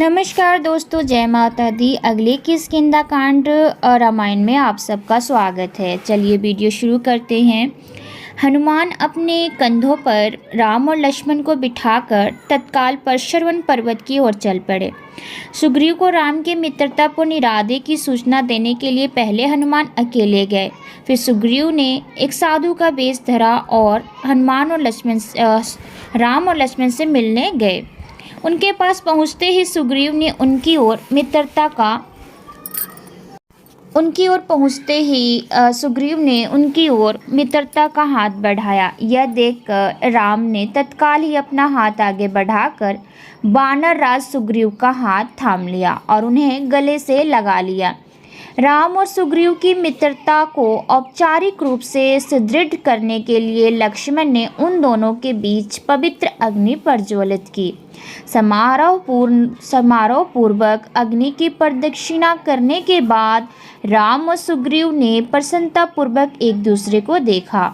नमस्कार दोस्तों, जय माता दी। अगले किष्किंधा कांड रामायण में आप सबका स्वागत है। चलिए वीडियो शुरू करते हैं। हनुमान अपने कंधों पर राम और लक्ष्मण को बिठाकर तत्काल परशुराम पर्वत की ओर चल पड़े। सुग्रीव को राम के मित्रतापूर्ण इरादे की सूचना देने के लिए पहले हनुमान अकेले गए। फिर सुग्रीव ने एक साधु का वेश धरा और राम और लक्ष्मण से मिलने गए। उनके पास पहुंचते ही सुग्रीव ने उनकी ओर मित्रता का हाथ बढ़ाया। यह देखकर राम ने तत्काल ही अपना हाथ आगे बढ़ाकर वानर राज सुग्रीव का हाथ थाम लिया और उन्हें गले से लगा लिया। राम और सुग्रीव की मित्रता को औपचारिक रूप से सुदृढ़ करने के लिए लक्ष्मण ने उन दोनों के बीच पवित्र अग्नि प्रज्वलित की। समारोह पूर्वक अग्नि की प्रदक्षिणा करने के बाद राम और सुग्रीव ने प्रसन्नतापूर्वक एक दूसरे को देखा।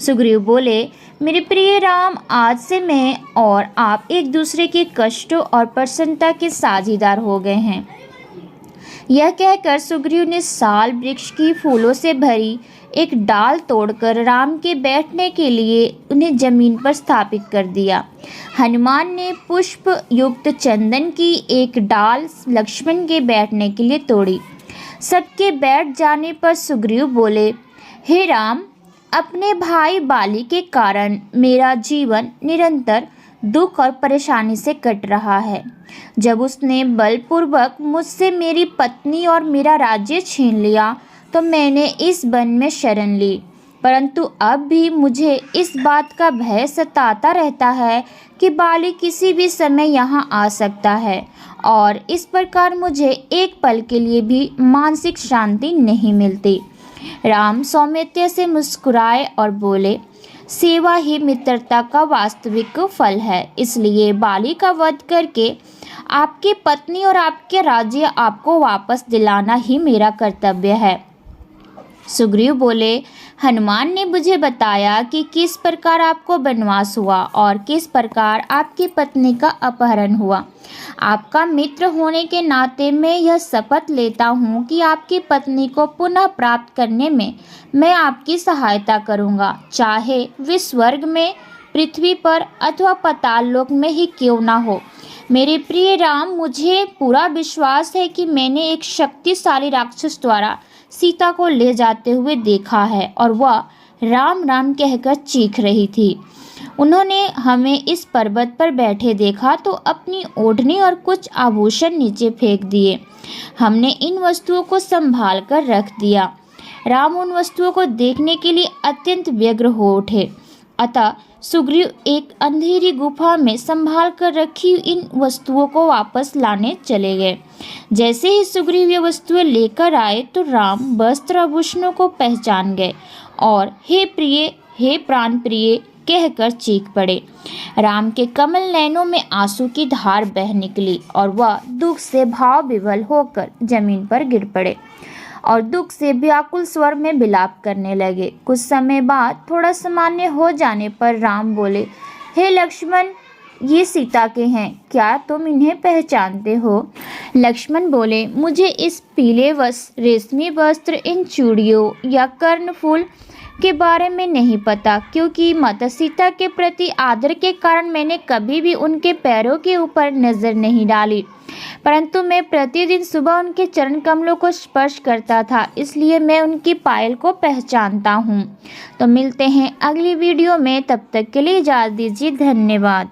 सुग्रीव बोले, मेरे प्रिय राम, आज से मैं और आप एक दूसरे के कष्टों और प्रसन्नता के साझीदार हो गए हैं। यह कहकर सुग्रीव ने साल वृक्ष की फूलों से भरी एक डाल तोड़कर राम के बैठने के लिए उन्हें जमीन पर स्थापित कर दिया। हनुमान ने पुष्प युक्त चंदन की एक डाल लक्ष्मण के बैठने के लिए तोड़ी। सबके बैठ जाने पर सुग्रीव बोले, हे राम, अपने भाई बाली के कारण मेरा जीवन निरंतर दुख और परेशानी से कट रहा है। जब उसने बलपूर्वक मुझसे मेरी पत्नी और मेरा राज्य छीन लिया तो मैंने इस वन में शरण ली, परंतु अब भी मुझे इस बात का भय सताता रहता है कि बाली किसी भी समय यहाँ आ सकता है और इस प्रकार मुझे एक पल के लिए भी मानसिक शांति नहीं मिलती। राम सौम्यता से मुस्कुराए और बोले, सेवा ही मित्रता का वास्तविक फल है, इसलिए बाली का वध करके आपकी पत्नी और आपके राज्य आपको वापस दिलाना ही मेरा कर्तव्य है। सुग्रीव बोले, हनुमान ने मुझे बताया कि किस प्रकार आपको वनवास हुआ और किस प्रकार आपकी पत्नी का अपहरण हुआ। आपका मित्र होने के नाते मैं यह शपथ लेता हूँ कि आपकी पत्नी को पुनः प्राप्त करने में मैं आपकी सहायता करूँगा, चाहे वे स्वर्ग में, पृथ्वी पर अथवा पाताल लोक में ही क्यों ना हो। मेरे प्रिय राम, मुझे पूरा विश्वास है कि मैंने एक शक्तिशाली राक्षस द्वारा सीता को ले जाते हुए देखा है और वह राम राम कहकर चीख रही थी। उन्होंने हमें इस पर्वत पर बैठे देखा तो अपनी ओढ़नी और कुछ आभूषण नीचे फेंक दिए। हमने इन वस्तुओं को संभाल कर रख दिया। राम उन वस्तुओं को देखने के लिए अत्यंत व्यग्र हो उठे। अतः सुग्रीव एक अंधेरी गुफा में संभाल कर रखी इन वस्तुओं को वापस लाने चले गए। जैसे ही सुग्रीव ये वस्तुएं लेकर आए तो राम वस्त्र आभूषणों को पहचान गए और हे प्रिय, हे प्राण प्रिय कहकर चीख पड़े। राम के कमल नयनों में आंसू की धार बह निकली और वह दुख से भाव विवल होकर जमीन पर गिर पड़े और दुख से व्याकुल स्वर में विलाप करने लगे। कुछ समय बाद थोड़ा सामान्य हो जाने पर राम बोले, हे लक्ष्मण, ये सीता के हैं, क्या तुम इन्हें पहचानते हो? लक्ष्मण बोले, मुझे इस पीले वस्त्र, रेशमी वस्त्र, इन चूड़ियों या कर्णफूल के बारे में नहीं पता, क्योंकि माता सीता के प्रति आदर के कारण मैंने कभी भी उनके पैरों के ऊपर नजर नहीं डाली, परंतु मैं प्रतिदिन सुबह उनके चरण कमलों को स्पर्श करता था, इसलिए मैं उनकी पायल को पहचानता हूँ। तो मिलते हैं अगली वीडियो में, तब तक के लिए इजाज़त दीजिए। धन्यवाद।